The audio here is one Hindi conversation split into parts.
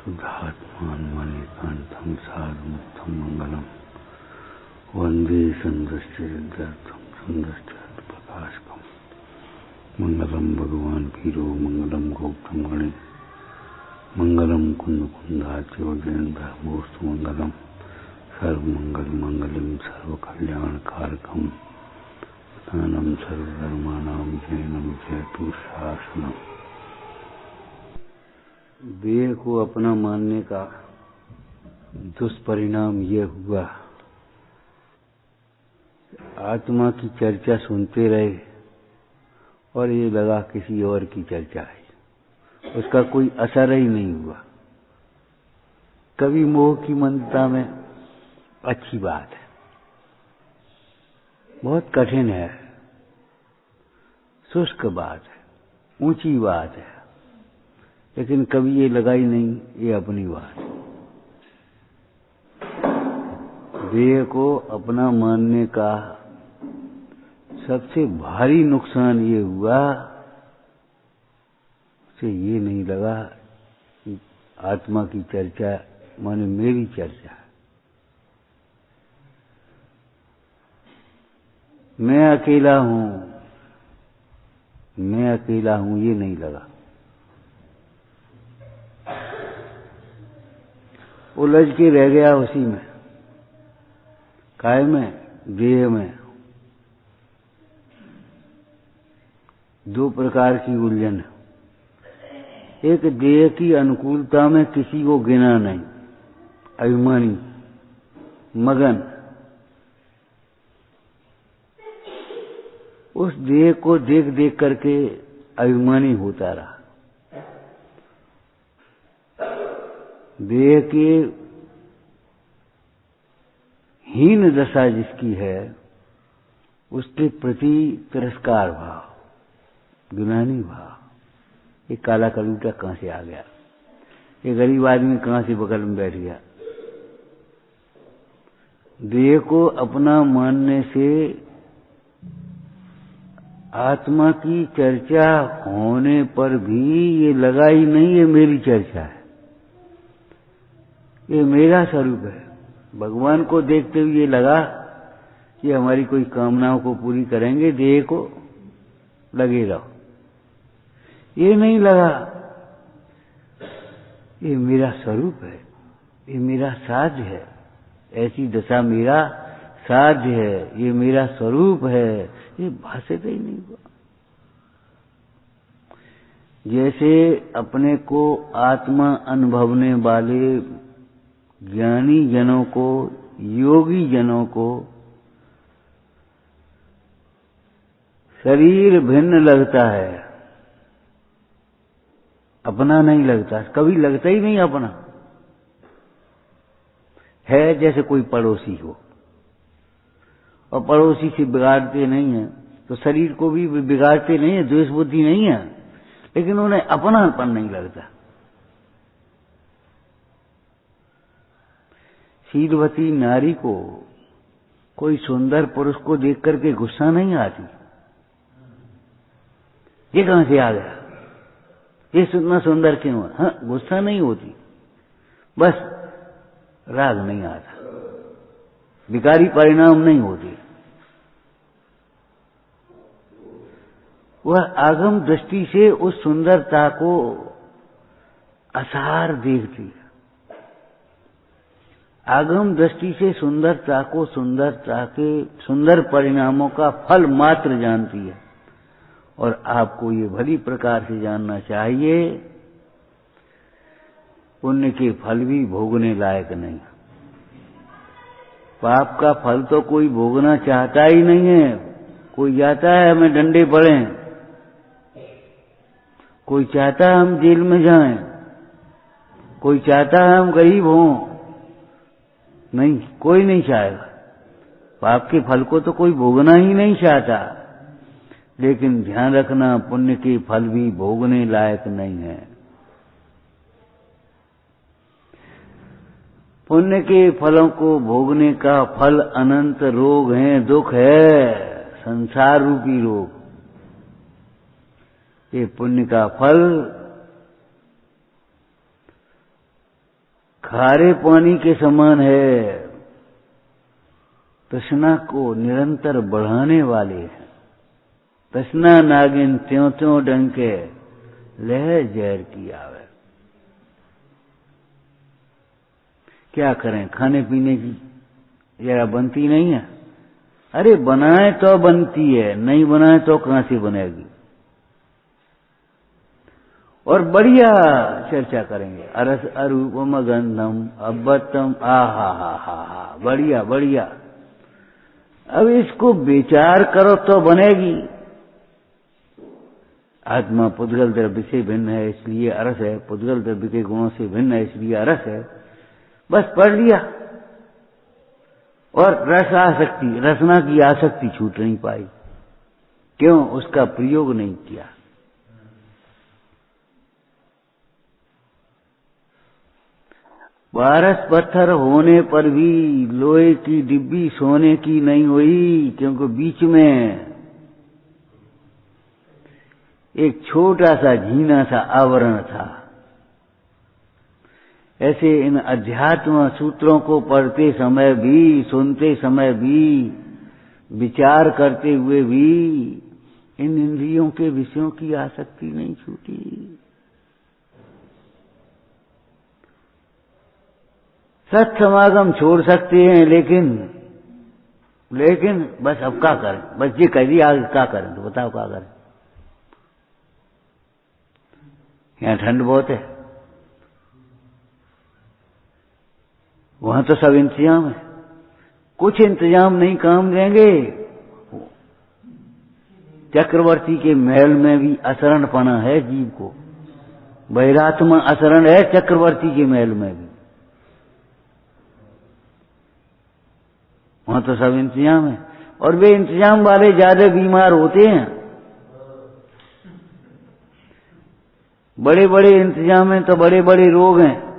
शुद्धात्मान मणिकांतम साधुमुक्तम मंगलम वंदे संदश्चर्यर्थम संदश्चर्यप्रकाशकम मंगलम भगवान पीरो मंगलम गौतम गणे मंगलम कुंद कुंदाच्योजन ब्रह्मोस्तु मंगलम सर्वमंगल मंगलम सर्वकल्याण कारकम ज्ञानम सर्वधर्माणां जैनम जयतु शासनम। देह को अपना मानने का दुष्परिणाम ये हुआ, आत्मा की चर्चा सुनते रहे और ये लगा किसी और की चर्चा है, उसका कोई असर ही नहीं हुआ। कभी मोह की मंदता में अच्छी बात है, बहुत कठिन है, शुष्क बात है, ऊंची बात है, लेकिन कभी ये लगा ही नहीं ये अपनी बात है। देह को अपना मानने का सबसे भारी नुकसान ये हुआ, उसे ये नहीं लगा कि आत्मा की चर्चा माने मेरी चर्चा, मैं अकेला हूं ये नहीं लगा। उलझ के रह गया उसी में, काय में, देह में। दो प्रकार की उलझन, एक देह की अनुकूलता में किसी को गिना नहीं, अभिमानी, मगन, उस देह को देख देख करके अभिमानी होता रहा। देह के हीन दशा जिसकी है उसके प्रति तिरस्कार भाव, गिनानी भाव, ये काला कलूटा कहां से आ गया, ये गरीब आदमी कहां से बगल में बैठ गया। देह को अपना मानने से आत्मा की चर्चा होने पर भी ये लगा ही नहीं ये मेरी चर्चा है, ये मेरा स्वरूप है। भगवान को देखते हुए ये लगा कि हमारी कोई कामनाओं को पूरी करेंगे, देह को लगे रहो, ये नहीं लगा ये मेरा स्वरूप है, ये मेरा साध्य है, ऐसी दशा मेरा साध्य है, ये मेरा स्वरूप है, ये भाषित ही नहीं हुआ। जैसे अपने को आत्मा अनुभवने वाले ज्ञानी जनों को, योगी जनों को शरीर भिन्न लगता है, अपना नहीं लगता, कभी लगता ही नहीं अपना है। जैसे कोई पड़ोसी हो और पड़ोसी से बिगाड़ते नहीं है, तो शरीर को भी बिगाड़ते नहीं है, द्वेष बुद्धि नहीं है, लेकिन उन्हें अपनापन नहीं लगता। शीलवती नारी को कोई सुंदर पुरुष को देख करके गुस्सा नहीं आती, ये कहां से आ गया, ये इतना सुंदर क्यों है, हाँ, गुस्सा नहीं होती, बस राग नहीं आता, विकारी परिणाम नहीं होती। वह आगम दृष्टि से उस सुंदरता को असार देखती है, आगम दृष्टि से सुंदरता को सुंदरता के सुंदर परिणामों का फल मात्र जानती है। और आपको ये भली प्रकार से जानना चाहिए, पुण्य के फल भी भोगने लायक नहीं, पाप का फल तो कोई भोगना चाहता ही नहीं है। कोई चाहता है हमें डंडे पड़ें, कोई चाहता है हम जेल में जाएं, कोई चाहता है हम गरीब हों, नहीं, कोई नहीं चाहेगा। पाप के फल को तो कोई भोगना ही नहीं चाहता, लेकिन ध्यान रखना पुण्य के फल भी भोगने लायक नहीं है। पुण्य के फलों को भोगने का फल अनंत रोग है, दुख है, संसार रूपी रोग। ये पुण्य का फल खारे पानी के समान है, तृष्णा को निरंतर बढ़ाने वाले हैं। तृष्णा नागिन त्यों त्यों डंके, लह जहर की आवे। क्या करें, खाने पीने की जरा बनती नहीं है। अरे बनाए तो बनती है, नहीं बनाए तो कहां से बनेगी। और बढ़िया चर्चा करेंगे। अरस अरूपम गंधम अब्बतम आहा हा हा हा, बढ़िया बढ़िया। अब इसको विचार करो तो बनेगी। आत्मा पुद्गल द्रव्य से भिन्न है इसलिए अरस है, पुद्गल द्रव्य के गुणों से भिन्न है इसलिए अरस है। बस पढ़ लिया। और रस आसक्ति, रसना की आसक्ति छूट नहीं पाई। क्यों? उसका प्रयोग नहीं किया। पारस पत्थर होने पर भी लोहे की डिब्बी सोने की नहीं हुई, क्योंकि बीच में एक छोटा सा झीना सा आवरण था। ऐसे इन अध्यात्म सूत्रों को पढ़ते समय भी, सुनते समय भी, विचार करते हुए भी इन इंद्रियों के विषयों की आसक्ति नहीं छूटी। सत्समागम छोड़ सकते हैं, लेकिन बस अब क्या करें। बस ये कह दिया, आगे क्या करें तो बताओ क्या करें। यहाँ ठंड बहुत है, वहां तो सब इंतजाम है। कुछ इंतजाम नहीं काम देंगे। चक्रवर्ती के महल में भी असरणपना है जीव को। बहिरात्मा असरण है चक्रवर्ती के महल में भी। वहां तो सब इंतजाम है। और वे इंतजाम वाले ज्यादा बीमार होते हैं। बड़े बड़े इंतजाम हैं तो बड़े बड़े रोग हैं।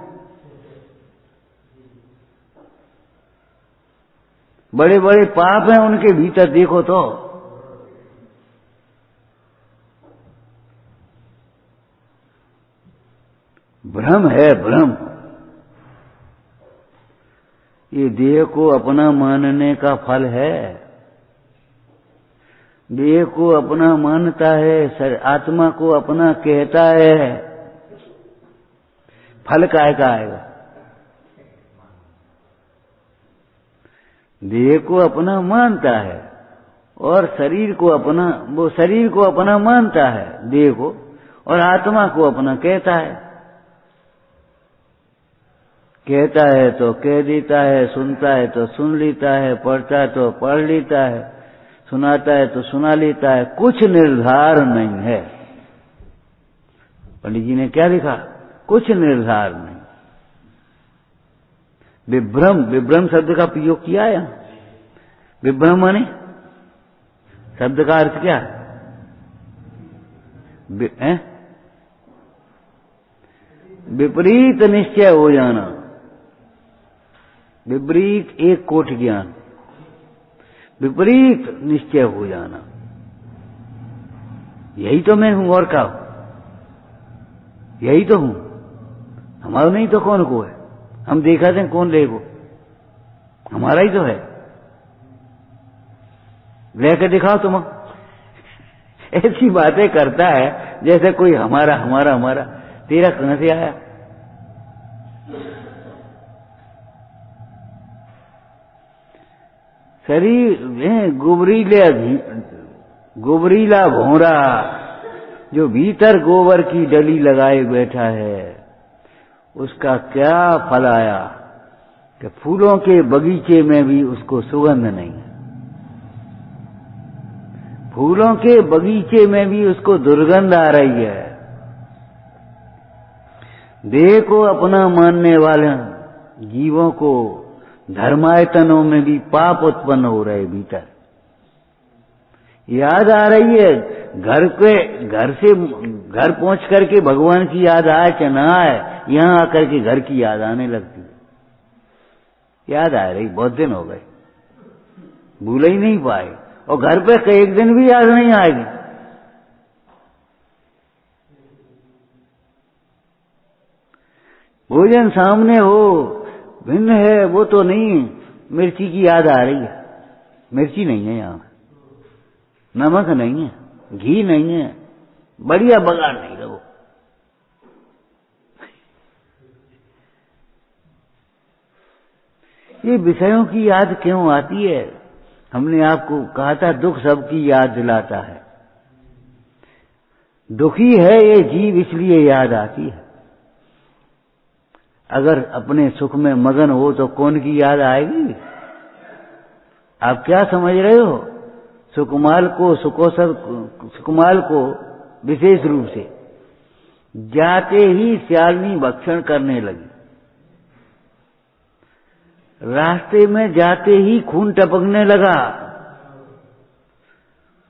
बड़े बड़े पाप हैं उनके भीतर, देखो तो। भ्रम है, भ्रम। ये देह को अपना मानने का फल है। देह को अपना मानता है, आत्मा को अपना कहता है। फल काहे का आएगा? देह को अपना मानता है और शरीर को अपना, वो शरीर को अपना मानता है देह को, और आत्मा को अपना कहता है। कहता है तो कह देता है, सुनता है तो सुन लेता है, पढ़ता है तो पढ़ लेता है, सुनाता है तो सुना लेता है। कुछ निर्धार नहीं है। पंडित जी ने क्या लिखा? कुछ निर्धार नहीं। विभ्रम, विभ्रम शब्द का प्रयोग किया है। विभ्रम माने शब्द का अर्थ क्या है? विपरीत निश्चय हो जाना। विपरीत एक कोट ज्ञान, विपरीत निश्चय हो जाना। यही तो मैं हूं, और क्या हूं? यही तो हूं। हमारा नहीं तो कौन को है? हम देखा थे कौन लेगो? हमारा ही तो है। लेकर दिखाओ तुम। ऐसी बातें करता है जैसे कोई हमारा हमारा हमारा। तेरा कहां से आया? शरीर में गुबरीला भौरा जो भीतर गोबर की डली लगाए बैठा है, उसका क्या फल आया कि फूलों के बगीचे में भी उसको सुगंध नहीं है। फूलों के बगीचे में भी उसको दुर्गंध आ रही है। देह को अपना मानने वाले जीवों को धर्मायतनों में भी पाप उत्पन्न हो रहे भीतर। याद आ रही है घर पहुंच करके भगवान की याद आए कि ना आए, यहां आकर के घर की याद आने लगती है। याद आ रही, बहुत दिन हो गए, भूल ही नहीं पाए। और घर पे एक दिन भी याद नहीं आएगी। भोजन सामने हो, भिन्न है वो तो नहीं। मिर्ची की याद आ रही है, मिर्ची नहीं है यहाँ, नमक नहीं है, घी नहीं है, बढ़िया बगाड़ नहीं रहो। ये विषयों की याद क्यों आती है? हमने आपको कहा था दुख सबकी याद दिलाता है। दुखी है ये जीव इसलिए याद आती है। अगर अपने सुख में मगन हो तो कौन की याद आएगी? आप क्या समझ रहे हो? सुकुमाल को विशेष रूप से जाते ही श्यालिनी भक्षण करने लगी। रास्ते में जाते ही खून टपकने लगा।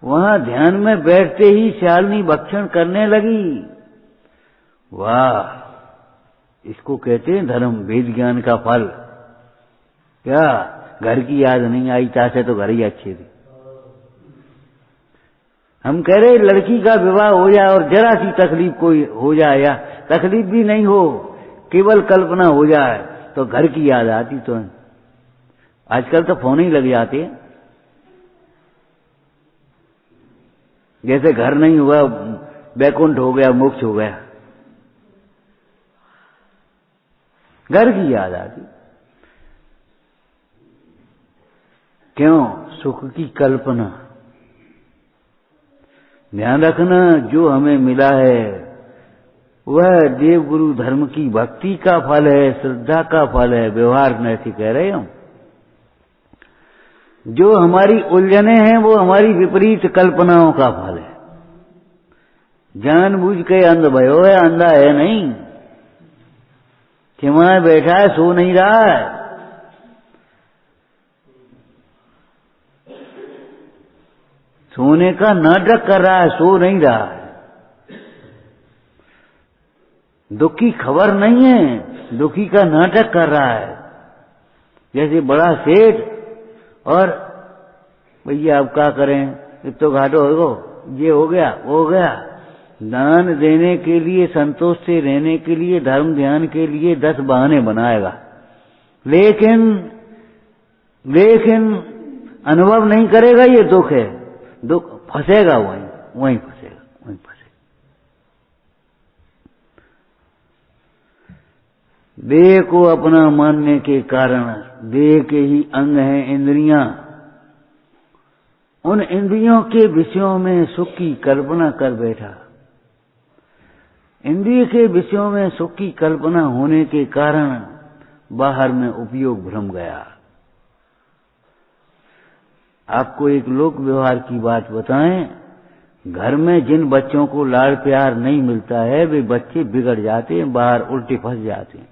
वहां ध्यान में बैठते ही श्यालिनी भक्षण करने लगी। वाह, इसको कहते हैं धर्म, वेद ज्ञान का फल। क्या घर की याद नहीं आई? चाहे तो घर ही अच्छे थे। हम कह रहे लड़की का विवाह हो जाए और जरा सी तकलीफ कोई हो जाए, या तकलीफ भी नहीं हो, केवल कल्पना हो जाए तो घर की याद आती। तो आजकल तो फोन ही लग जाते हैं। जैसे घर नहीं हुआ बैकुंठ हो गया, मोक्ष हो गया। घर की याद आती। क्यों? सुख की कल्पना। ध्यान रखना, जो हमें मिला है वह देव गुरु धर्म की भक्ति का फल है, श्रद्धा का फल है, व्यवहार नैतिक कह रहे हम। जो हमारी उलझने हैं वो हमारी विपरीत कल्पनाओं का फल है। जानबूझ के अंध भयो है, अंधा है नहीं। खिमाए बैठा है, सो नहीं रहा है। सोने का नाटक कर रहा है, सो नहीं रहा है। दुख की खबर नहीं है, दुखी का नाटक कर रहा है। जैसे बड़ा सेठ और भैया अब क्या करें, तो घाटो हो, ये हो गया वो हो गया। दान देने के लिए, संतोष से रहने के लिए, धर्म ध्यान के लिए 10 बहाने बनाएगा, लेकिन अनुभव नहीं करेगा। ये दुख है, दुख फंसेगा, वहीं फंसेगा। देह को अपना मानने के कारण देह के ही अंग हैं इंद्रियां। उन इंद्रियों के विषयों में सुख की कल्पना कर बैठा। इंद्रिय के विषयों में सुख की कल्पना होने के कारण बाहर में उपयोग भ्रम गया। आपको एक लोक व्यवहार की बात बताएं, घर में जिन बच्चों को लाड़ प्यार नहीं मिलता है वे बच्चे बिगड़ जाते हैं, बाहर उल्टे फंस जाते हैं।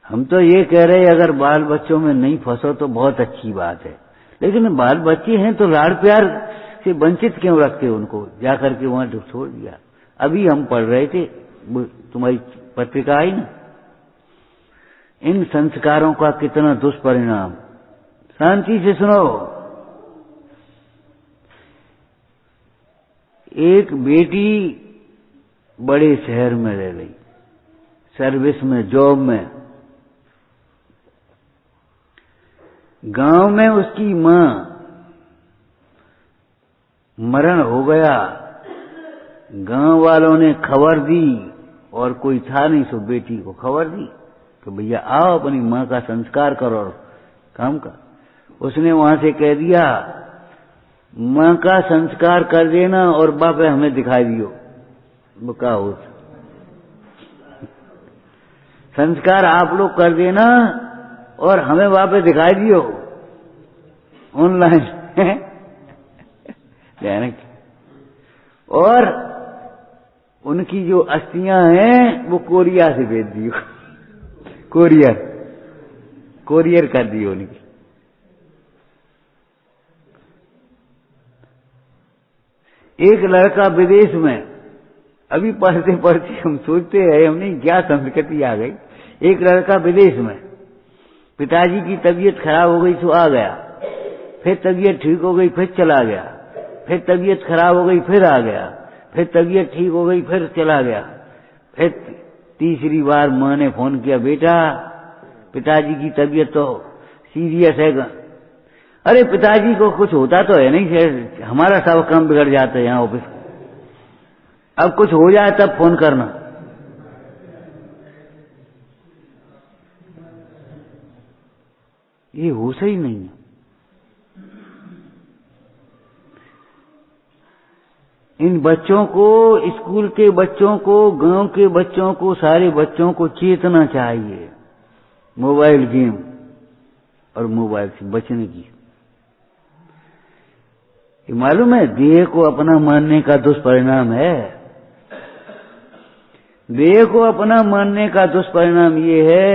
हम तो ये कह रहे हैं अगर बाल बच्चों में नहीं फंसो तो बहुत अच्छी बात है, लेकिन बाल बच्चे हैं तो लाड़ प्यार से वंचित क्यों रखते उनको? जाकर के वहां छोड़ दिया। अभी हम पढ़ रहे थे, तुम्हारी पत्रिका आई ना, इन संस्कारों का कितना दुष्परिणाम। शांति से सुनो। एक बेटी बड़े शहर में रह गई, सर्विस में, जॉब में। गांव में उसकी मां मरण हो गया। गांव वालों ने खबर दी और कोई था नहीं, सो बेटी को खबर दी कि भैया आओ अपनी मां का संस्कार करो और काम कर। उसने वहां से कह दिया मां का संस्कार कर देना और बाप हमें दिखाई दियो। वो क्या हो, संस्कार आप लोग कर देना और हमें वापस दिखाई दियो ऑनलाइन। और उनकी जो अस्थियां हैं वो कोरिया से भेज दियो, कोरियर कर दियो उनकी। एक लड़का विदेश में, अभी पढ़ते पढ़ते हम सोचते हैं हमने क्या संस्कृति आ गई। एक लड़का विदेश में, पिताजी की तबीयत खराब हो गई तो आ गया, फिर तबीयत ठीक हो गई फिर चला गया, फिर तबीयत खराब हो गई फिर आ गया, फिर तबीयत ठीक हो गई फिर चला गया, फिर तीसरी बार माँ ने फोन किया, बेटा पिताजी की तबीयत तो सीरियस है। अरे पिताजी को कुछ होता तो है नहीं, हमारा सब काम बिगड़ जाता है यहाँ ऑफिस। अब कुछ हो जाए तब फोन करना। ये होश ही नहीं है। इन बच्चों को, स्कूल के बच्चों को, गांव के बच्चों को, सारे बच्चों को चेतना चाहिए मोबाइल गेम और मोबाइल से बचने की। मालूम है देह को अपना मानने का दुष्परिणाम है। देह को अपना मानने का दुष्परिणाम ये है,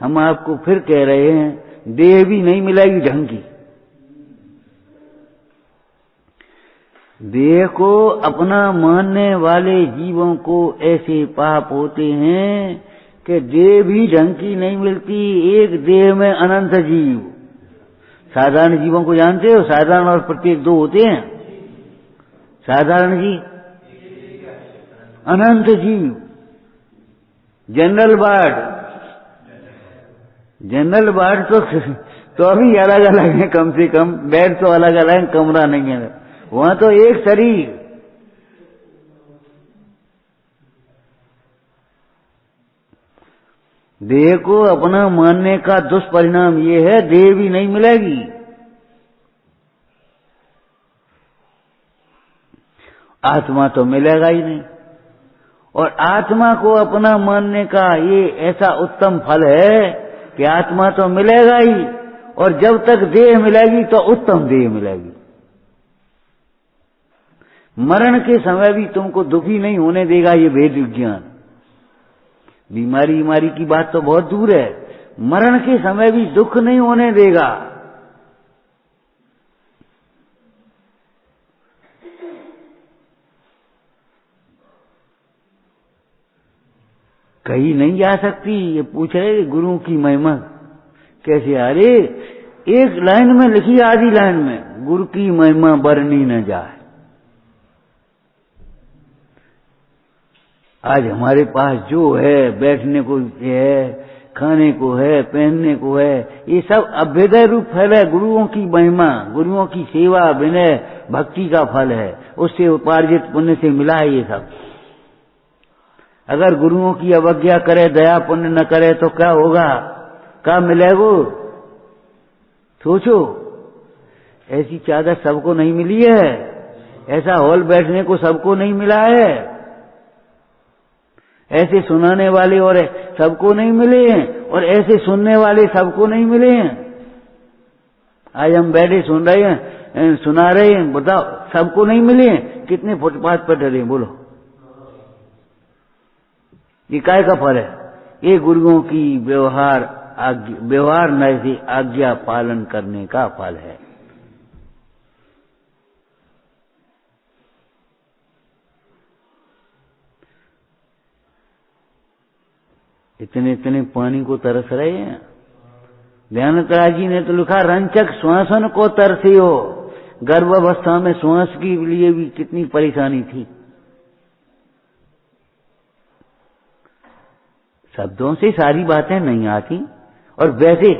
हम आपको फिर कह रहे हैं, देह भी नहीं मिलेगी ढंग की। देह को अपना मानने वाले जीवों को ऐसे पाप होते हैं कि देह भी ढंग की नहीं मिलती। एक देह में अनंत जीव। साधारण जीवों को जानते हो, साधारण और प्रत्येक दो होते हैं। साधारण जीव, अनंत जीव, जनरल वार्ड। जनरल वार्ड तो अभी अलग अलग है, कम से कम बेड तो अलग अलग है, कमरा नहीं है, वहां तो एक शरीर। देह को अपना मानने का दुष्परिणाम ये है, देह भी नहीं मिलेगी। आत्मा तो मिलेगा ही नहीं। और आत्मा को अपना मानने का ये ऐसा उत्तम फल है कि आत्मा तो मिलेगा ही, और जब तक देह मिलेगी तो उत्तम देह मिलेगी। मरण के समय भी तुमको दुखी नहीं होने देगा ये वेद विज्ञान। बीमारी की बात तो बहुत दूर है, मरण के समय भी दुख नहीं होने देगा। कहीं नहीं जा सकती। ये पूछ रहे गुरु की महिमा कैसे? अरे एक लाइन में लिखी, आधी लाइन में, गुरु की महिमा बरनी न जाए। आज हमारे पास जो है, बैठने को है, खाने को है, पहनने को है, ये सब अभ्युदय रूप फल है। गुरुओं की महिमा, गुरुओं की सेवा, विनय, भक्ति का फल है। उससे उपार्जित पुण्य से मिला है ये सब। अगर गुरुओं की अवज्ञा करे, दया पुण्य न करे तो क्या होगा? क्या मिलेगा? सोचो। ऐसी चादर सबको नहीं मिली है, ऐसा हॉल बैठने को सबको नहीं मिला है, ऐसे सुनाने वाले और सबको नहीं मिले हैं, और ऐसे सुनने वाले सबको नहीं मिले हैं। आज हम बैठे सुन रहे हैं, सुना रहे हैं, बताओ सबको नहीं मिले हैं। कितने फुटपाथ पर डरे, बोलो। ये काय का फल है? ये गुरुओं की व्यवहार न से आज्ञा पालन करने का फल है। इतने इतने पानी को तरस रहे हैं। ध्यानतरा जी ने तो लिखा, रंचक श्वासन को तरसे हो। गर्भावस्था में श्वास के लिए भी कितनी परेशानी थी। शब्दों से सारी बातें नहीं आती, और वैसे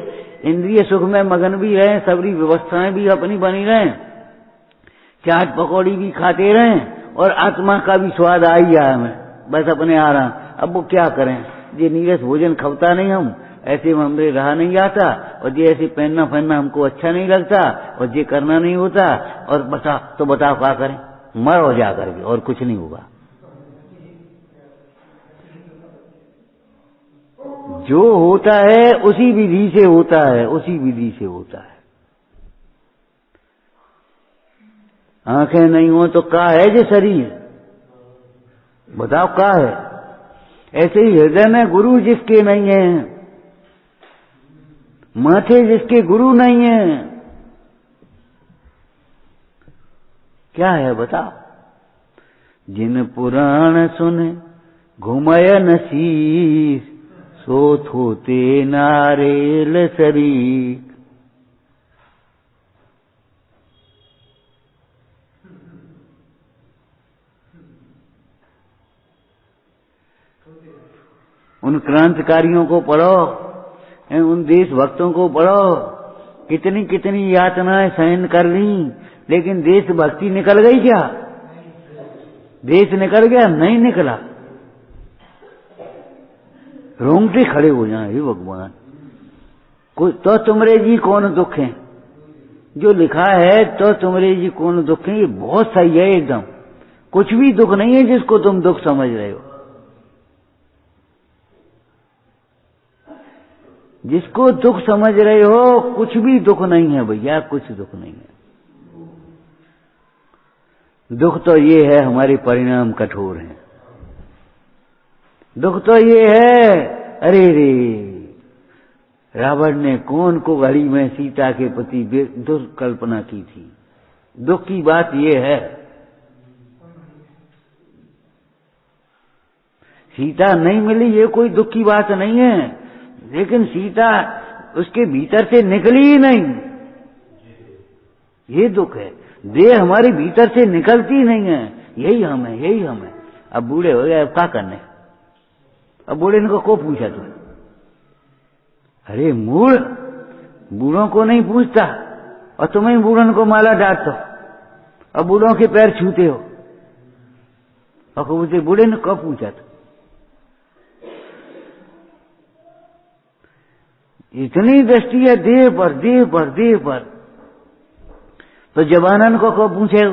इंद्रिय सुख में मगन भी रहे, सबरी व्यवस्थाएं भी अपनी बनी रहे, चाट पकौड़ी भी खाते रहे, और आत्मा का भी स्वाद आ ही आया हमें, बस अपने आ रहा। अब वो क्या करें? ये नीरस भोजन खपता नहीं हम, ऐसे में हमें रहा नहीं जाता, और ये ऐसे पहनना पहनना हमको अच्छा नहीं लगता, और ये करना नहीं होता, और बताओ क्या करें? मरो जा करके, और कुछ नहीं होगा। जो होता है उसी विधि से होता है, उसी विधि से होता है। आंखें नहीं हो तो क्या है जो शरीर? बताओ क्या है? ऐसे ही हृदय में गुरु जिसके नहीं है, माथे जिसके गुरु नहीं है, क्या है बताओ? जिन पुराण सुने घुमय नसीस, सोत होते नारेल शरीर। उन क्रांतिकारियों को पढ़ो, उन देशभक्तों को पढ़ो, कितनी कितनी यातनाएं सहन कर ली, लेकिन देशभक्ति निकल गई क्या? देश निकल गया? नहीं निकला। रोंगटे खड़े हो जाए, हे भगवान, कोई तो तुमरे जी कौन दुख है, जो लिखा है तो तुमरे जी कौन दुख है, ये बहुत सही है एकदम। कुछ भी दुख नहीं है जिसको तुम दुख समझ रहे हो। जिसको दुख समझ रहे हो कुछ भी दुख नहीं है भैया, कुछ दुख नहीं है। दुख तो ये है हमारे परिणाम कठोर हैं। दुख तो ये है, अरे रे रावण ने कौन को घड़ी में सीता के प्रति दुष्कल्पना की थी। दुख की बात ये है, सीता नहीं मिली ये कोई दुख की बात नहीं है, लेकिन सीता उसके भीतर से निकली ही नहीं, ये दुख है। देह हमारे भीतर से निकलती नहीं है, यही हम है, यही हम है। अब बूढ़े हो गए, अब क्या करने? अब बूढ़े को पूछा तुम? अरे मूढ़, बूढ़ों को नहीं पूछता, और तुम्हें बूढ़ों को माला डांटते हो, और बूढ़ों के पैर छूते हो, और पूछते बूढ़े ने कब पूछा था? इतनी दृष्टि है देह पर, देह पर, देह पर, तो जवानन को कब पूछे?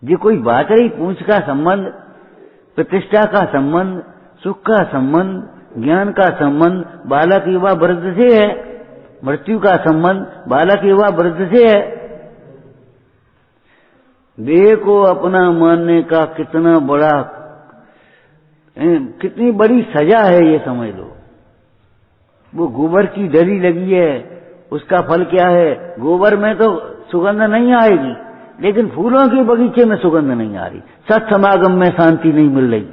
ये कोई बात रही? पूछ का संबंध, प्रतिष्ठा का संबंध, सुख का संबंध, ज्ञान का संबंध बालक युवा वृद्ध से है, मृत्यु का संबंध बालक युवा वृद्ध से है। देह को अपना मानने का कितना बड़ा, कितनी बड़ी सजा है ये समझ लो। वो गोबर की डली लगी है, उसका फल क्या है? गोबर में तो सुगंध नहीं आएगी, लेकिन फूलों के बगीचे में सुगंध नहीं आ रही, सत्समागम में शांति नहीं मिल रही।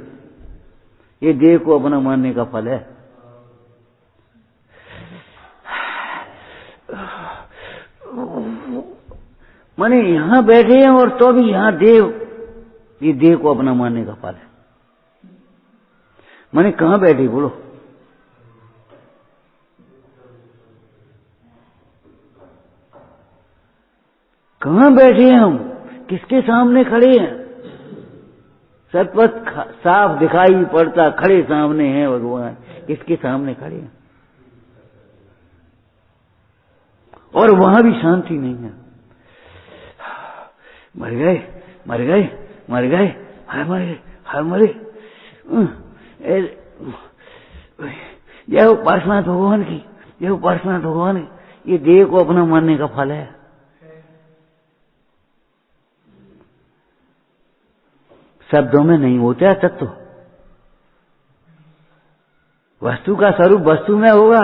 ये देह को अपना मानने का फल है। माने यहां बैठे हैं और तो भी यहां देह, ये देह को अपना मानने का फल है। माने कहां बैठे बोलो? कहां बैठे हैं हम? किसके सामने खड़े हैं? सतपथ साफ दिखाई पड़ता, खड़े सामने हैं भगवान, किसके सामने खड़े हैं? और वहां भी शांति नहीं है। मर गए, मर गए, मर गए, हाय मर गए, हाय मरे। यह उपासना भगवान की, यह उपासना भगवान की, ये देह को अपना मानने का फल है। शब्दों में नहीं होता है तत्व, वस्तु का स्वरूप वस्तु में होगा,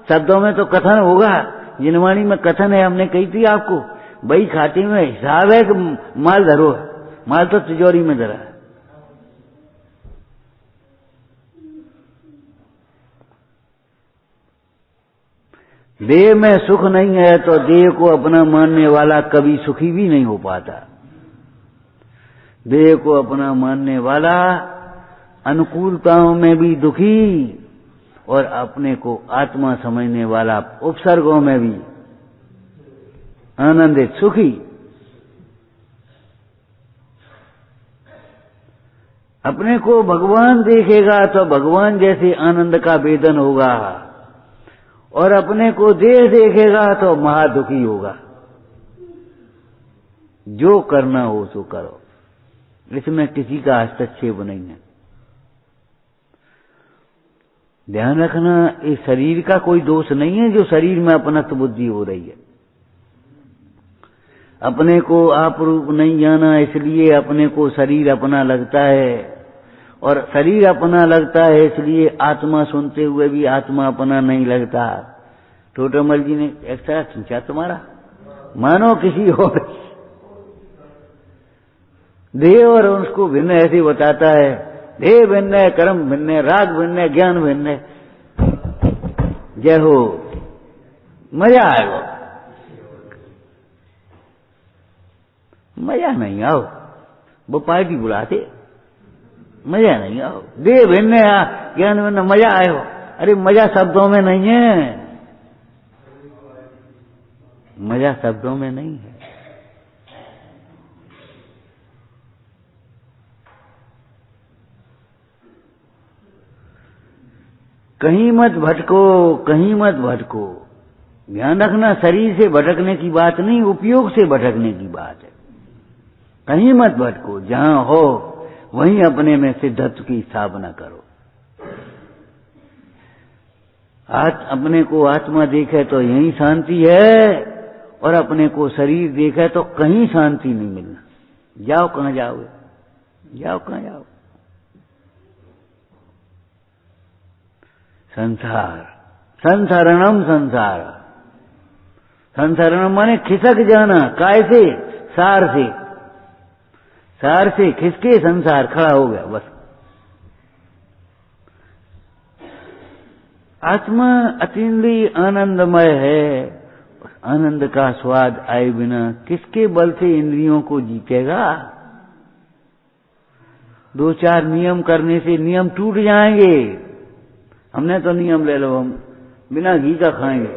शब्दों में तो कथन होगा। जिनवाणी में कथन है, हमने कही थी आपको, बही खाते में हिसाब है कि माल धरो, माल तो तिजोरी में धरा है। देह में सुख नहीं है तो देह को अपना मानने वाला कभी सुखी भी नहीं हो पाता। देह को अपना मानने वाला अनुकूलताओं में भी दुखी, और अपने को आत्मा समझने वाला उपसर्गों में भी आनंदित सुखी। अपने को भगवान देखेगा तो भगवान जैसे आनंद का वेदन होगा, और अपने को देह देखेगा तो महादुखी होगा। जो करना हो सो करो, इसमें किसी का हस्तक्षेप नहीं है। ध्यान रखना, इस शरीर का कोई दोष नहीं है जो शरीर में अपनत्व बुद्धि हो रही है। अपने को आप रूप नहीं जाना, इसलिए अपने को शरीर अपना लगता है, और शरीर अपना लगता है इसलिए आत्मा सुनते हुए भी आत्मा अपना नहीं लगता। टोटोमल जी ने एक्स्ट्रा खींचा तुम्हारा, मानो किसी और देह और उसको भिन्न ऐसे बताता है। देह भिन्न है, कर्म भिन्न है, राग भिन्न है, ज्ञान भिन्न है। जय हो, मजा आएगा। मजा नहीं आओ, वो पार्टी बुलाते, मजा नहीं आओ, देह भिन्न ज्ञान भिन्न, मजा आयो। अरे मजा शब्दों में नहीं है, मजा शब्दों में नहीं है। कहीं मत भटको, कहीं मत भटको। ध्यान रखना, शरीर से भटकने की बात नहीं, उपयोग से भटकने की बात है। कहीं मत भटको, जहां हो वहीं अपने में सिद्धत्व की स्थापना करो। अपने को आत्मा देखे तो यहीं शांति है, और अपने को शरीर देखे तो कहीं शांति नहीं मिलना। जाओ कहां जाओगे, जाओ कहां जाओ। संसार, संसारणम संसार, संसारणम माने खिसक जाना। काय से? सार से, सार से खिसके संसार खड़ा हो गया बस। आत्मा अतीन्द्रिय आनंदमय है, आनंद का स्वाद आए बिना किसके बल से इंद्रियों को जीतेगा? दो चार नियम करने से नियम टूट जाएंगे। हमने तो नियम ले लो, हम बिना घी का खाएंगे,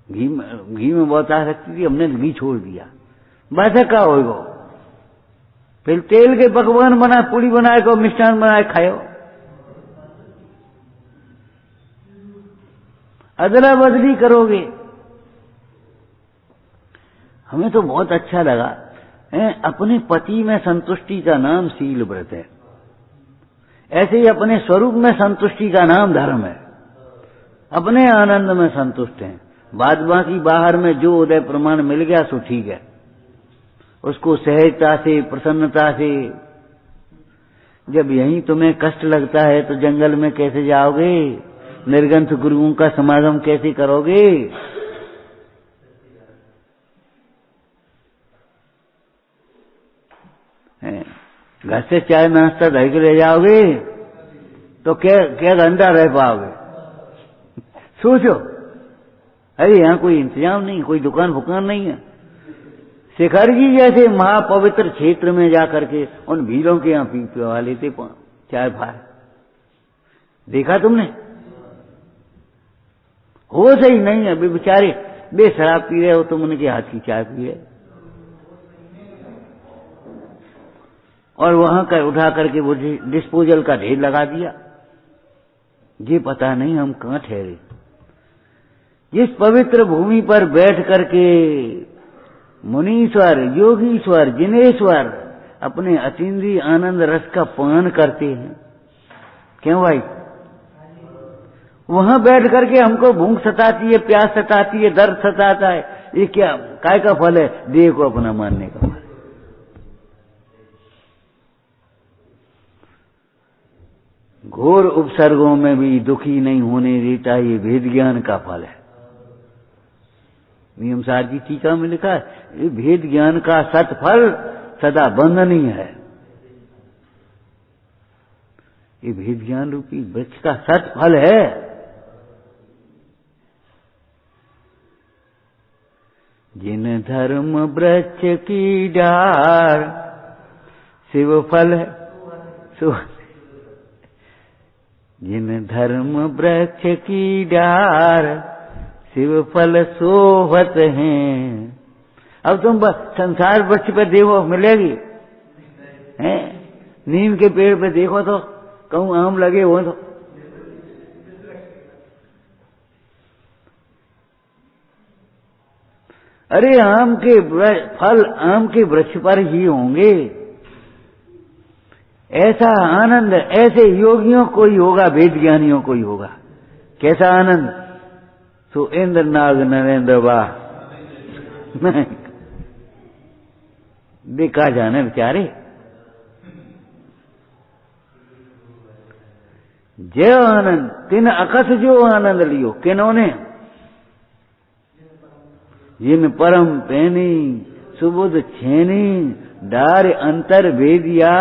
घी में बहुत आसक्ति थी, हमने घी छोड़ दिया, बस क्या होगा? फिर तेल के पकवान बनाए, पूड़ी बनाए को, मिष्ठान बनाए खाओ, अदला बदली करोगे। हमें तो बहुत अच्छा लगा, अपने पति में संतुष्टि का नाम शील व्रत है, ऐसे ही अपने स्वरूप में संतुष्टि का नाम धर्म है। अपने आनंद में संतुष्ट हैं, बाद बाकी बाहर में जो उदय प्रमाण मिल गया सो ठीक है, उसको सहजता से, प्रसन्नता से। जब यहीं तुम्हें कष्ट लगता है तो जंगल में कैसे जाओगे? निर्ग्रंथ गुरुओं का समागम कैसे करोगे? घर से चाय नाश्ता धर के ले जाओगे तो क्या घंटा रह पाओगे? सोचो। अरे यहाँ कोई इंतजाम नहीं, कोई दुकान फुकान नहीं है। शिखर जी जैसे महापवित्र क्षेत्र में जाकर के उन भीलों के यहाँ पीवा लेते चाय भार, देखा तुमने? हो सही नहीं है, बेचारे बे शराब पी रहे हो, तुम उनके हाथ की चाय पी रहे, और वहां कर उठा करके वो डिस्पोजल का ढेर लगा दिया। ये पता नहीं हम कहां ठहरे। जिस पवित्र भूमि पर बैठ करके मुनीश्वर, योगीश्वर, जिनेश्वर अपने अतीन्द्रिय आनंद रस का पान करते हैं, क्यों भाई? वहां बैठ करके हमको भूख सताती है, प्यास सताती है, दर्द सताता है, ये क्या काय का फल है? देह को अपना मानने का फल। घोर उपसर्गों में भी दुखी नहीं होने देता, ये भेद ज्ञान का फल है। नियम सार की टीका में लिखा है, ये भेद ज्ञान का सत्फल सदा बंधनीय है। ये भेद ज्ञान रूपी वृक्ष का सत्फल है। जिन धर्म वृक्ष की डार शिव फल है, जिन धर्म वृक्ष की डार शिव फल सोहत हैं। अब तुम बस संसार वृक्ष पे देखो, मिलेगी? हैं? नीम के पेड़ पे देखो तो कहूं आम लगे हो तो अरे आम के फल आम के वृक्ष पर ही होंगे। ऐसा आनंद ऐसे योगियों को ही होगा, वेद ज्ञानियों को ही होगा। कैसा आनंद? सो इंद्र नाग नरेंद्र वाह देखा जाने बेचारे। जो आनंद तिन अकस जो आनंद लियो, किन्होंने? जिन परम पैनी सुबुध छेनी डार अंतर भेदिया।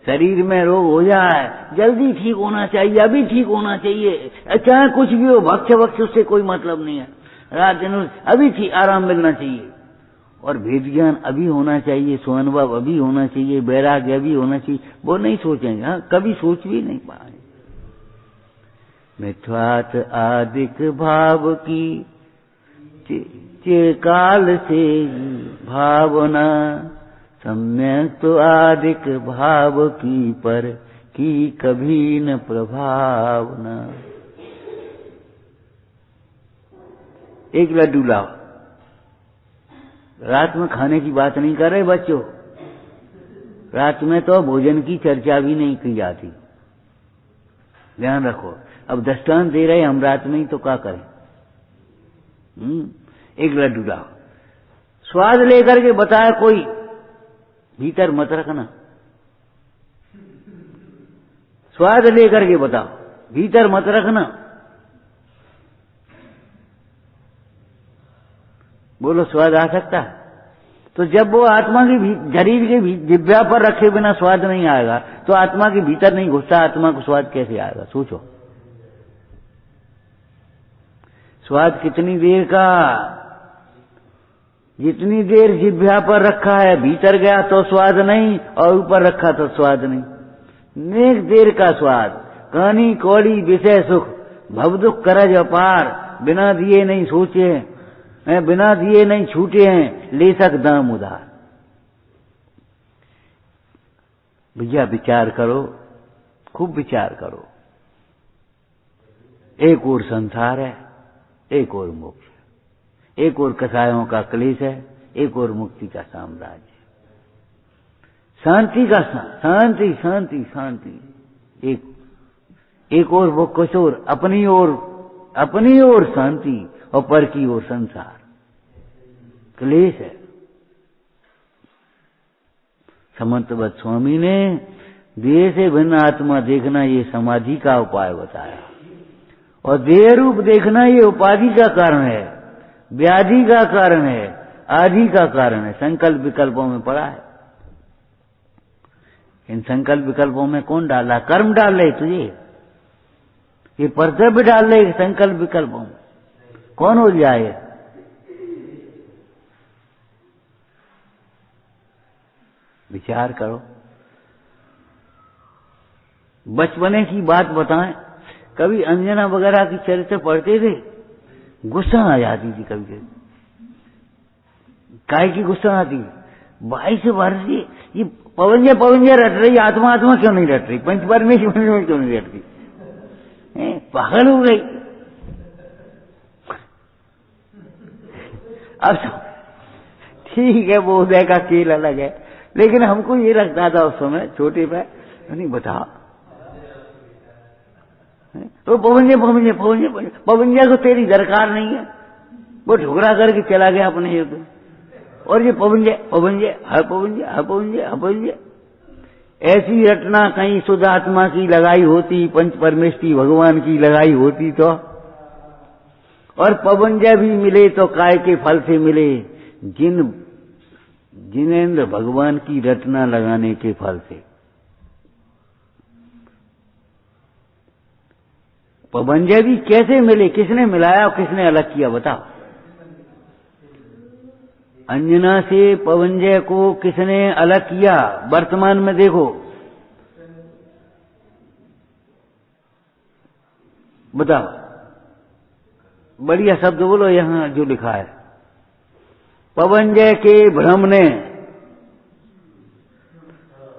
शरीर में रोग हो जाए, जल्दी ठीक होना चाहिए, अभी ठीक होना चाहिए, चाहे कुछ भी हो, भक्ष्य उससे कोई मतलब नहीं है, रात दिन अभी ठीक आराम मिलना चाहिए। और भेद ज्ञान अभी होना चाहिए, स्वानुभव अभी होना चाहिए, वैराग्य अभी होना चाहिए, वो नहीं सोचेंगे। हाँ, कभी सोच भी नहीं पाए। मिथ्यात आदिक भाव की चिरकाल से भावना, सम्यक तो आदिक भाव की पर की कभी न प्रभावना। एक लड्डू लाओ, रात में खाने की बात नहीं कर रहे बच्चों, रात में तो भोजन की चर्चा भी नहीं की जाती, ध्यान रखो। अब दृष्टांत दे रहे हम रात में ही, तो क्या करें। एक लड्डू लाओ, स्वाद लेकर के बताया कोई, भीतर मत रखना। स्वाद लेकर के बताओ, भीतर मत रखना। बोलो स्वाद आ सकता है? तो जब वो आत्मा की शरीर के जिह्वा पर रखे बिना स्वाद नहीं आएगा, तो आत्मा के भीतर नहीं घुसता, आत्मा को स्वाद कैसे आएगा? सोचो। स्वाद कितनी देर का, जितनी देर जिह्वा पर रखा है, भीतर गया तो स्वाद नहीं, और ऊपर रखा तो स्वाद नहीं। नेक देर का स्वाद, कहानी कौड़ी विषय सुख, भव दुख करज अपार, बिना दिए नहीं सोचे हैं, बिना दिए नहीं छूटे हैं, ले सक दाम उधार। भैया विचार करो, खूब विचार करो। एक और संसार है, एक और मोक्ष, एक और कसायों का क्लेश है, एक और मुक्ति का साम्राज्य, शांति का शांति शांति शांति। एक और वो किशोर, अपनी ओर शांति और पर की ओर संसार, क्लेश है। समंतवत स्वामी ने देह से भिन्न आत्मा देखना ये समाधि का उपाय बताया, और देह रूप देखना ये उपाधि का कारण है, व्याधि का कारण है, आदि का कारण है। संकल्प विकल्पों में पड़ा है। इन संकल्प विकल्पों में कौन डाला? कर्म डाल रहे तुझे, ये कर्तव्य डाल रहे संकल्प विकल्पों में। कौन हो जाए? विचार करो। बचपने की बात बताएं, कभी अंजना वगैरह की चरित्र पढ़ते थे, गुस्सा आ जाती थी कभी कभी। काय की गुस्सा आती? 22 वर्ष ये पवंजे रट रही, आत्मा क्यों नहीं रट रही? पंच परमेश्वर में क्यों नहीं रट रही? पागल हो गई। अब ठीक है, वो उदय का खेल अलग है, लेकिन हमको ये लगता था उस समय छोटे पे, नहीं बता तो पवंजे को तेरी दरकार नहीं है, वो ठुकरा करके चला गया अपने युद्ध। और ये पवंजे ऐसी रटना कहीं शुद्ध आत्मा की लगाई होती, पंच परमेष्टि भगवान की लगाई होती तो, और पवंजे भी मिले तो काय के फल से मिले? जिनेंद्र भगवान की रटना लगाने के फल से। पवंजे भी कैसे मिले? किसने मिलाया और किसने अलग किया? बताओ। अंजना से पवंजे को किसने अलग किया? वर्तमान में देखो, बताओ। बढ़िया शब्द बोलो यहां जो लिखा है। पवंजे के भ्रम ने,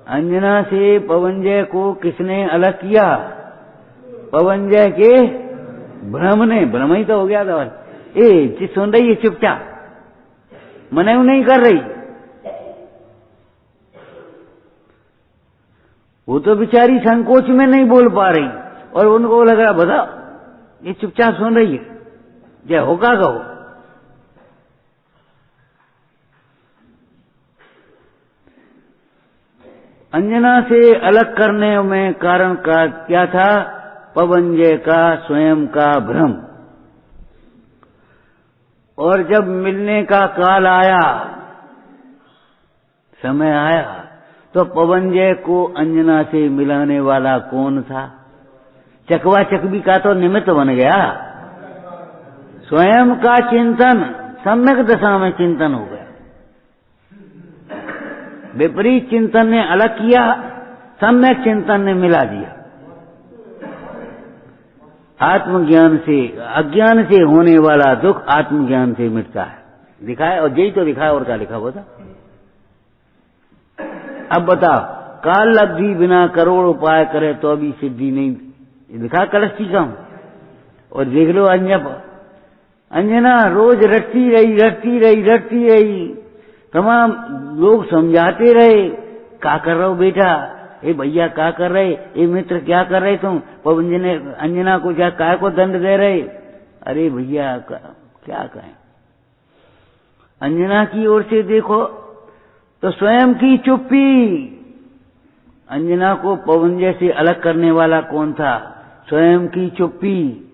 अंजना से पवंजे को किसने अलग किया? पवंजे के भ्रम ने। भ्रम ही तो हो गया था। चीज सुन रही है चुपचाप, मने नहीं कर रही। वो तो बेचारी संकोच में नहीं बोल पा रही, और उनको लग रहा बता ये चुपचाप सुन रही है, जय होगा कहो। अंजना से अलग करने में कारण का क्या था? पवंजे का स्वयं का भ्रम। और जब मिलने का काल आया, समय आया, तो पवंजे को अंजना से मिलाने वाला कौन था? चकवा चकवी का तो निमित्त बन गया। स्वयं का चिंतन, सम्यक दशा में चिंतन हो गया। विपरीत चिंतन ने अलग किया, सम्यक चिंतन ने मिला दिया। आत्मज्ञान से, अज्ञान से होने वाला दुख आत्मज्ञान से मिटता है। दिखाए, और यही तो लिखा है, और क्या लिखा होता। अब बताओ, काल लब्धि बिना करोड़ उपाय करे तो अभी सिद्धि नहीं, लिखा कलस्टी का। और देख लो अंजना रोज रटती रही, तमाम लोग समझाते रहे, क्या कर रहे हो बेटा, ए भैया क्या कर रहे, ए मित्र क्या कर रहे तुम, पर अंजना को क्या काय को दंड दे रहे। अरे भैया क्या कहें, अंजना की ओर से देखो तो स्वयं की चुप्पी। अंजना को पवन से अलग करने वाला कौन था? स्वयं की चुप्पी।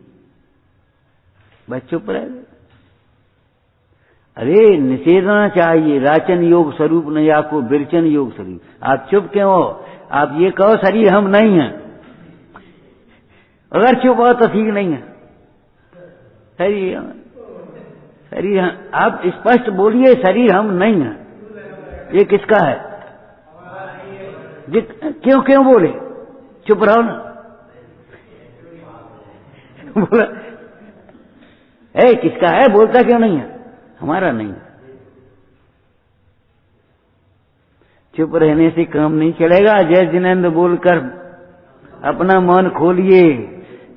बस चुप रहे। अरे निषेधना चाहिए, राचन योग स्वरूप नहीं, आपको बिरचन योग स्वरूप। आप चुप क्यों हो? आप ये कहो शरीर हम नहीं हैं। अगर चुप हो तो ठीक नहीं है। शरीर आप स्पष्ट बोलिए, शरीर हम नहीं हैं। ये किसका है? क्यों बोले? चुप रहो ना। बोला किसका है, बोलता क्यों नहीं है? हमारा नहीं है। चुप रहने से काम नहीं चलेगा। जय जिनेंद्र बोलकर अपना मन खोलिए।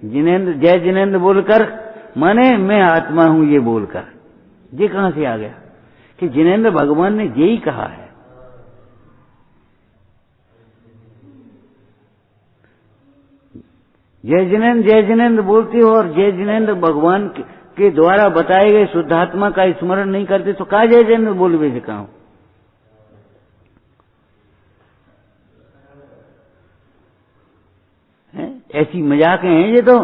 जय जिनेंद्र बोलकर माने मैं आत्मा हूं, ये बोलकर। ये कहां से आ गया कि जिनेंद्र भगवान ने यही कहा है। जय जिनेंद्र बोलते हो और जय जिनेंद्र भगवान के द्वारा बताए गए शुद्धात्मा का स्मरण नहीं करते तो क्या जय जिनेंद्र बोलवे से कहा? ऐसी मजाक हैं ये तो।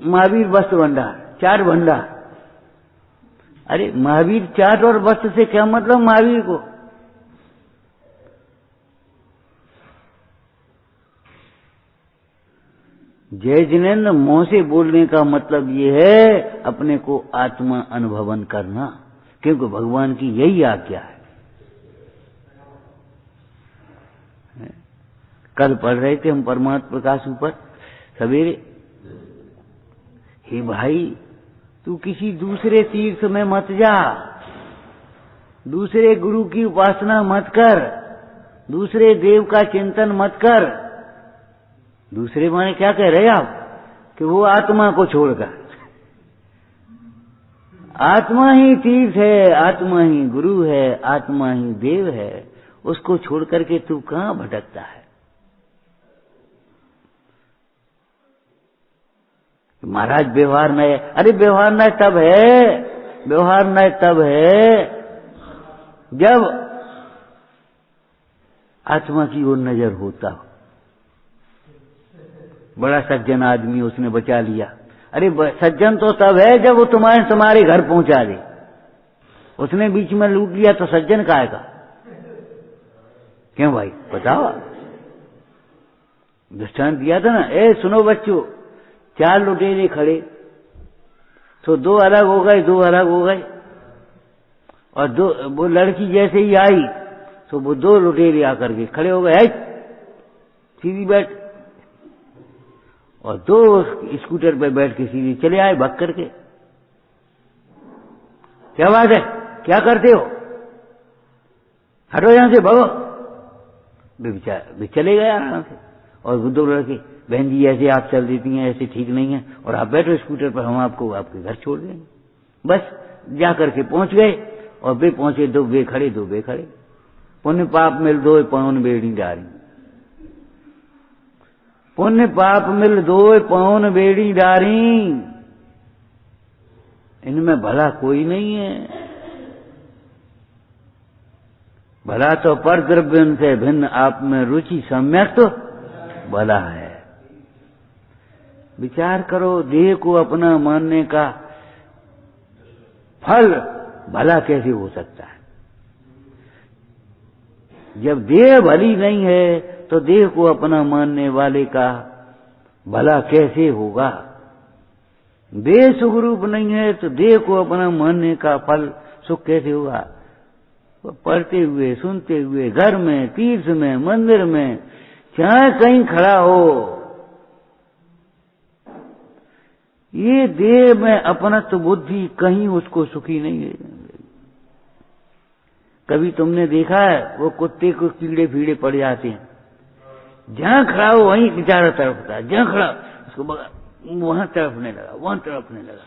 महावीर वस्त्र भंडार, 4 भंडार। अरे महावीर चाट और वस्त्र से क्या मतलब महावीर को? जय जिनेंद्र मुंह से बोलने का मतलब ये है अपने को आत्मा अनुभवन करना, क्योंकि भगवान की यही आज्ञा है। कल पढ़ रहे थे हम परमात्मा प्रकाश ऊपर सवेरे। हे भाई, तू किसी दूसरे तीर्थ में मत जा, दूसरे गुरु की उपासना मत कर, दूसरे देव का चिंतन मत कर। दूसरे माने क्या कह रहे आप? कि वो आत्मा को छोड़कर। आत्मा ही तीर्थ है, आत्मा ही गुरु है, आत्मा ही देव है। उसको छोड़ करके तू कहां भटकता है? महाराज व्यवहार नए। अरे व्यवहार नए तब है, व्यवहार नए तब है जब आत्मा की ओर नजर होता हो। बड़ा सज्जन आदमी, उसने बचा लिया। अरे सज्जन तो तब है जब वो तुम्हारे घर पहुंचा दे। उसने बीच में लूट लिया तो सज्जन का आएगा? क्यों भाई बताओ। दृष्टांत दिया था ना, सुनो बच्चों, 4 लुटेरे खड़े तो 2 अलग हो गए, 2 अलग हो गए। और वो लड़की जैसे ही आई तो वो 2 लुटेरे आकर के खड़े हो गए, सीधी बैठ। और 2 स्कूटर पे बैठ के सीधी चले आए भाग करके। क्या बात है, क्या करते हो, हटो यहां से, भागो। वे चले गए आराम से। और वो 2 लड़के, बहन जी ऐसे आप चल देती हैं, ऐसे ठीक नहीं है, और आप बैठो स्कूटर पर, हम आपको आपके घर छोड़ देंगे। बस जा करके पहुंच गए। और वे पहुंचे, 2 वे खड़े, 2 वे खड़े। पुण्य पाप मिल 2 पौन बेड़ी डारी। पुण्य पाप मिल 2 पौन बेड़ी डारी। इनमें भला कोई नहीं है। भला तो पर द्रव्य से भिन्न आप में रुचि सम्यक तो भला है। विचार करो, देह को अपना मानने का फल भला कैसे हो सकता है? जब देह भली नहीं है तो देह को अपना मानने वाले का भला कैसे होगा? देह सुख रूप नहीं है तो देह को अपना मानने का फल सुख कैसे होगा? पढ़ते हुए, सुनते हुए, घर में, तीर्थ में, मंदिर में, चाहे कहीं खड़ा हो, ये देह में अपनत्व बुद्धि कहीं उसको सुखी नहीं है। कभी तुमने देखा है वो कुत्ते को कीड़े फीड़े पड़ जाते हैं, जहां खड़ा हो वहीं बेचारा तड़पता है, जहां खड़ा उसको वहां तड़पने लगा, वहां तड़पने लगा।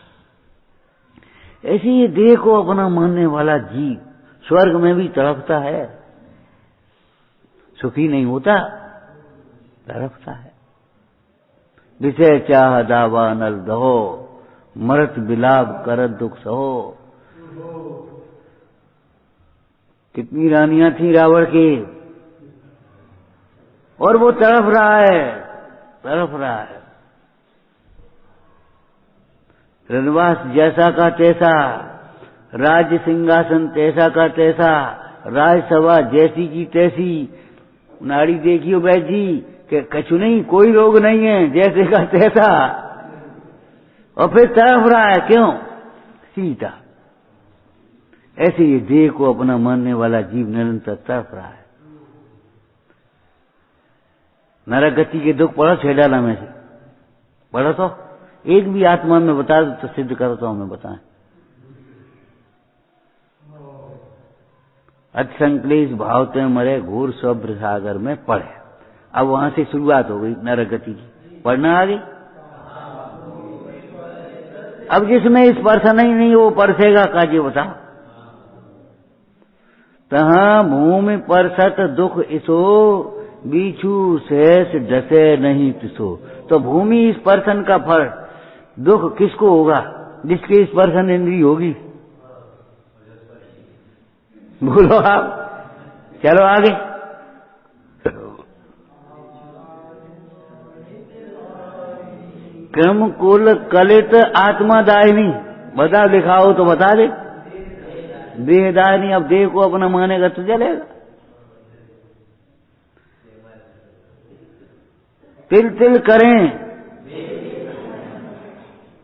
ऐसे ये देह को अपना मानने वाला जीव स्वर्ग में भी तड़पता है, सुखी नहीं होता, तड़पता है। विषय चाह दावा नल दहो, मरत बिलाप करत दुख सहो। कितनी रानियां थी रावण की, और वो तड़प रहा है, तड़प रहा है। रणवास जैसा का तैसा, राज्य सिंहासन तैसा का तैसा, राजसभा जैसी की तैसी। नाड़ी देखियो बैद जी कि कछु नहीं, कोई रोग नहीं है, जैसे का तैसा। और फिर तड़प रहा है, क्यों? सीता। ऐसे ये देह को अपना मानने वाला जीव निरंतर तड़प रहा है। नरक गति के दुख पढ़ो छेडाला में से, पढ़ो तो एक भी आत्मा में बता दो तो सिद्ध करो तो हमें बताएं। अतिसंक्लेश भावते मरे घोर स्वभ्र सागर में पढ़े। अब वहां से शुरुआत हो गई नरक गति की, पढ़ना आगे। अब जिसमें स्पर्श नहीं वो परसेगा काजी बता। तहां भूमि परसत दुख इसो, बीछू सहस डसे नहीं तिसो। तो भूमि स्पर्शन का फल दुख किसको होगा? जिसके स्पर्शन इंद्री होगी। बोलो आप, चलो आगे। क्रम कुल कलित आत्मादायिनी, बता दिखाओ तो बता दे। देहदायिनी, अब देह को अपना मानेगा तो चलेगा। तिल तिल करें,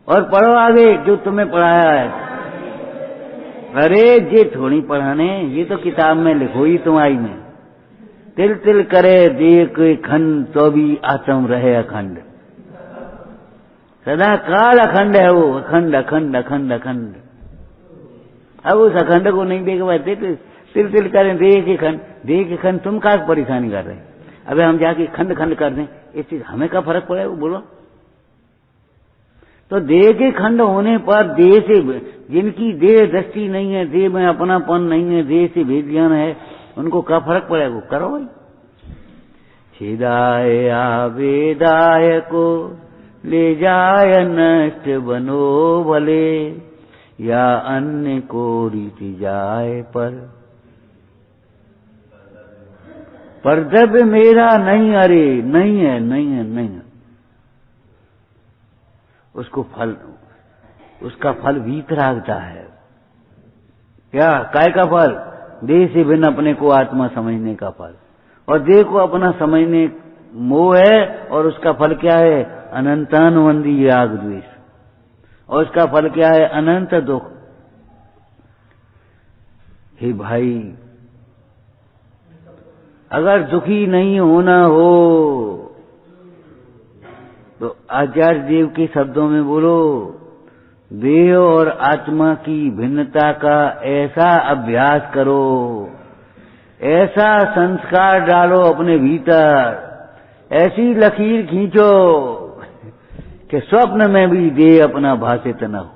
और पढ़ो आगे जो तुम्हें पढ़ाया है। अरे ये थोड़ी पढ़ाने, ये तो किताब में लिखो ही तुम्हारी में। तिल तिल करे देह के खंड, तो भी आत्म रहे अखंड। सदा काल अखंड है वो, अखंड अखंड अखंड अखंड। अब उस अखंड को नहीं देख पाए। तिल तिल करें देह के खंड, देह के खंड तुम क्या परेशानी कर रहे हैं? अबे हम जाके खंड खंड कर दें, इस चीज हमें क्या फर्क पड़ेगा? बोलो। तो देह के खंड होने पर देह से, जिनकी देह दृष्टि नहीं है, देह में अपनापन नहीं है, देह से भेद ज्ञान है, उनको क्या फर्क पड़ेगा? करो भाई। छेदाय आवेदाय को ले जाय नष्ट बनो भले, या अन्य को रीति जाए पर द्रव्य मेरा नहीं, अरे नहीं है, नहीं है, नहीं है। उसको फल, उसका फल वीतरागता है। क्या? काय का फल? देह से भिन्न अपने को आत्मा समझने का फल। और देह को अपना समझने मोह है, और उसका फल क्या है? अनंतानुबंधी राग द्वेष। और उसका फल क्या है? अनंत दुख। हे भाई, अगर दुखी नहीं होना हो तो आचार्य देव के शब्दों में बोलो, देह और आत्मा की भिन्नता का ऐसा अभ्यास करो, ऐसा संस्कार डालो अपने भीतर, ऐसी लकीर खींचो कि स्वप्न में भी देह अपना भाषित न हो।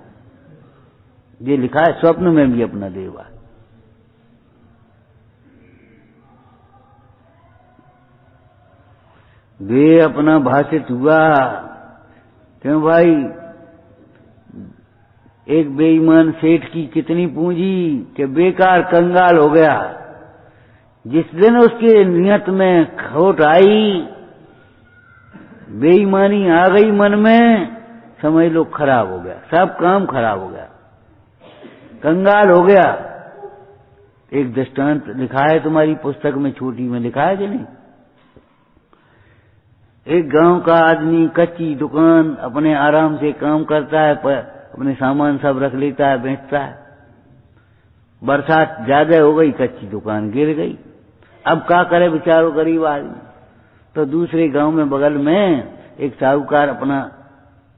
ये लिखा है, स्वप्न में भी अपना देह भाषित। देह अपना भाषित हुआ। क्यों भाई? एक बेईमान सेठ की कितनी पूंजी कि बेकार कंगाल हो गया। जिस दिन उसके नियत में खोट आई, बेईमानी आ गई मन में, समझ लो खराब हो गया, सब काम खराब हो गया, कंगाल हो गया। एक दृष्टांत लिखा है तुम्हारी पुस्तक में, छोटी में लिखा है कि नहीं? एक गांव का आदमी कच्ची दुकान, अपने आराम से काम करता है, अपने सामान सब रख लेता है, बेचता है। बरसात ज्यादा हो गई, कच्ची दुकान गिर गई। अब क्या करे बेचारो गरीब आदमी। तो दूसरे गांव में बगल में एक साहूकार अपना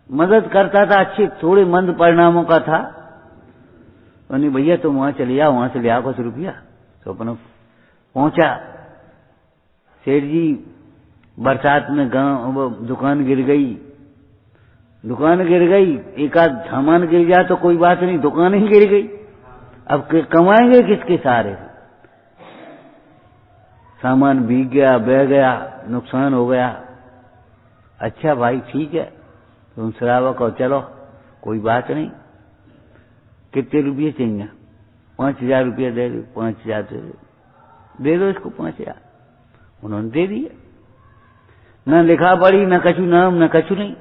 मदद करता था, अच्छे थोड़े मंद परिणामों का था। उन्हें भैया तुम वहां चले जाओ, वहां से ले आओ कुछ रुपया। तो अपना पहुंचा। सेठ जी बरसात में गांव दुकान गिर गई, दुकान गिर गई, एक आध सामान गिर जाए तो कोई बात नहीं, दुकान ही गिर गई। अब कमाएंगे किसके सहारे? सामान भीग गया, बह गया, नुकसान हो गया। अच्छा भाई ठीक है, तुम शराबा को चलो, कोई बात नहीं। कितने रुपये चाहिए? 5,000 रुपया दे दो। 5,000 दे दो इसको 5,000। उन्होंने दे दिया। न लिखा पड़ी, न कछु नाम, न कछु नहीं।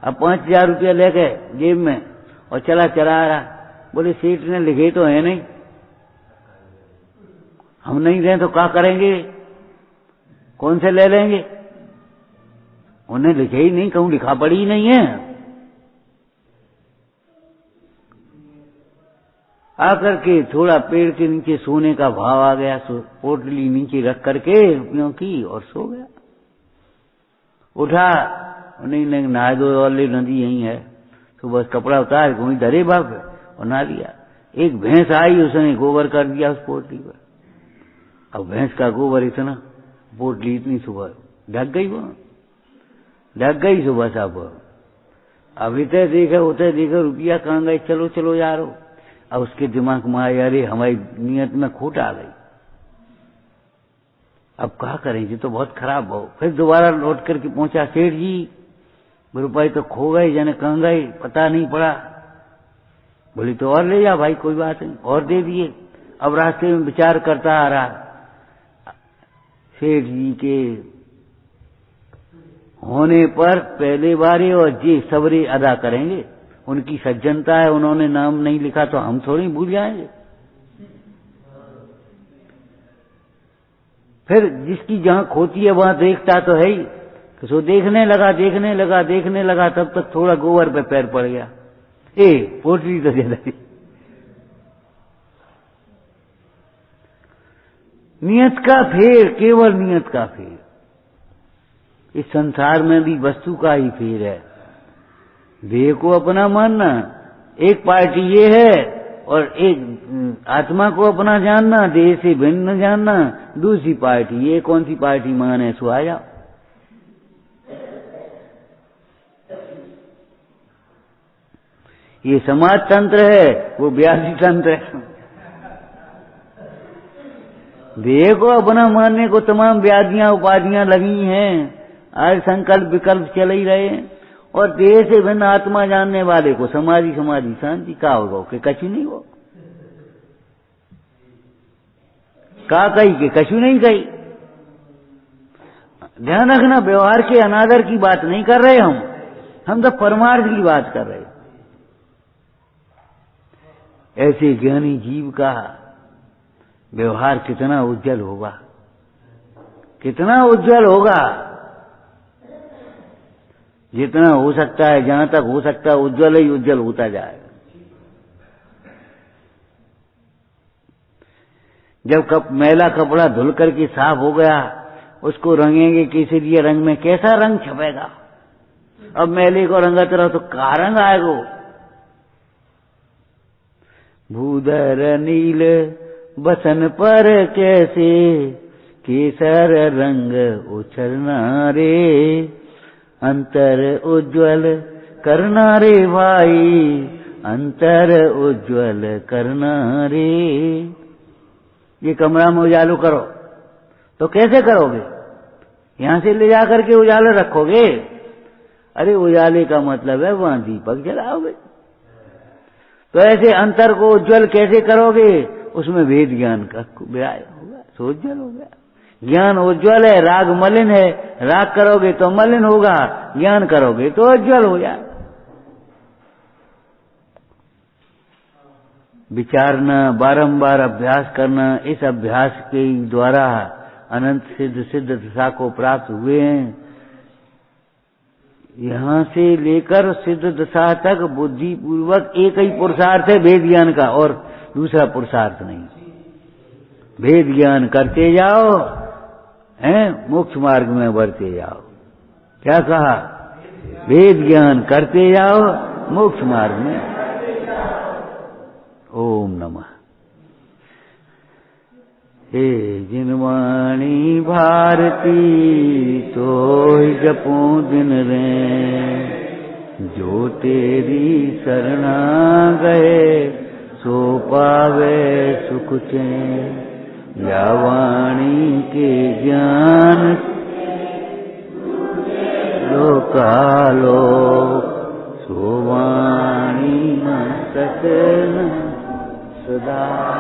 अब 5,000 रुपया लेके जेब में और चला आ रहा। बोले सेठ ने लिखे तो है नहीं, हम नहीं दें तो क्या करेंगे, कौन से ले लेंगे? उन्हें लिखे ही नहीं, कहूं लिखा पड़ी ही नहीं है। आकर के थोड़ा पेड़ के नीचे सोने का भाव आ गया, पोटली नीचे रख करके रुपयों की और सो गया। उठा, नहीं नहा दो, और नदी यही है। तो बस कपड़ा उतार वहीं धरे बाप और नहा लिया। एक भैंस आई, उसने गोबर कर दिया उस पोटली पर। अब भैंस का गोबर इतना, पोटली इतनी सुबह ढक गई, वो ढक गई सुबह साहब। अब इतने देखे रुपया कहाँ गए, चलो चलो यारो। अब उसके दिमाग में आया, अरे हमारी नियत में खोट आ गई, अब क्या करेंगे, तो बहुत खराब हो। फिर दोबारा लौट करके पहुंचा, सेठ जी रुपये तो खो गए, जाने कहाँ गए, पता नहीं पड़ा। बोली तो और ले जा भाई, कोई बात नहीं, और दे दिए। अब रास्ते में विचार करता आ रहा, सेठ जी के होने पर पहले बारे और जी सबरे अदा करेंगे। उनकी सज्जनता है, उन्होंने नाम नहीं लिखा तो हम थोड़ी भूल जाएंगे। फिर जिसकी जहां खोती है वहां देखता तो है ही। तो देखने लगा, तब तक थोड़ा गोबर पे पैर पड़ गया। पोटली तो दे दी। नियत का फेर, केवल नियत का फेर। इस संसार में भी वस्तु का ही फेर है। देह को अपना मानना, एक पार्टी ये है, और एक आत्मा को अपना जानना, देह से भिन्न जानना दूसरी पार्टी। ये कौन सी पार्टी माने, सो आ जाओ। ये समाज तंत्र है, वो व्याधि तंत्र है। देह को अपना मानने को तमाम व्याधियां उपाधियां लगी हैं। आज संकल्प विकल्प चल ही रहे हैं। और देह से भिन्न आत्मा जानने वाले को समाधि शांति का होगा कि कछु नहीं हो, का कही कि कछु नहीं कही। ध्यान रखना, व्यवहार के अनादर की बात नहीं कर रहे हम तो परमार्थ की बात कर रहे। ऐसे ज्ञानी जीव का व्यवहार कितना उज्जवल होगा, कितना उज्जवल होगा। जितना हो सकता है, जहां तक हो सकता है, उज्जवल ही उज्जवल होता जाएगा। जब मैला कपड़ा धुल करके साफ हो गया, उसको रंगेंगे किसी लिए रंग में, कैसा रंग छपेगा? अब मैले को रंगत रहो तो क्या रंग आएगा? भूधर नील बसन पर कैसे केसर रंग उछलना रे, अंतर उज्ज्वल करना रे भाई, अंतर उज्ज्वल करना रे। ये कमरा में उजालो करो तो कैसे करोगे? यहां से ले जाकर के उजाला रखोगे? अरे उजाले का मतलब है वहां दीपक जलाओगे। तो ऐसे अंतर को उज्ज्वल कैसे करोगे? उसमें वेद ज्ञान का व्याय होगा, तो उज्ज्वल हो गया। ज्ञान उज्ज्वल है, राग मलिन है। राग करोगे तो मलिन होगा, ज्ञान करोगे तो उज्ज्वल हो जाए। विचारना, बारंबार अभ्यास करना, इस अभ्यास के द्वारा अनंत सिद्ध दशा को प्राप्त हुए हैं। यहां से लेकर सिद्ध दशा तक बुद्धि पूर्वक एक ही पुरुषार्थ है वेद ज्ञान का, और दूसरा पुरुषार्थ नहीं। भेद ज्ञान करते जाओ, हैं, मोक्ष मार्ग में बढ़ते जाओ। क्या कहा? भेद ज्ञान करते जाओ, मोक्ष मार्ग में। ओम नमः। हे जिनवाणी भारती तो जपूं दिन रे, जो तेरी शरणा गए सो पावे सुख चैन। या वाणी के ज्ञान लोकालो, सो वाणी न सके सदा।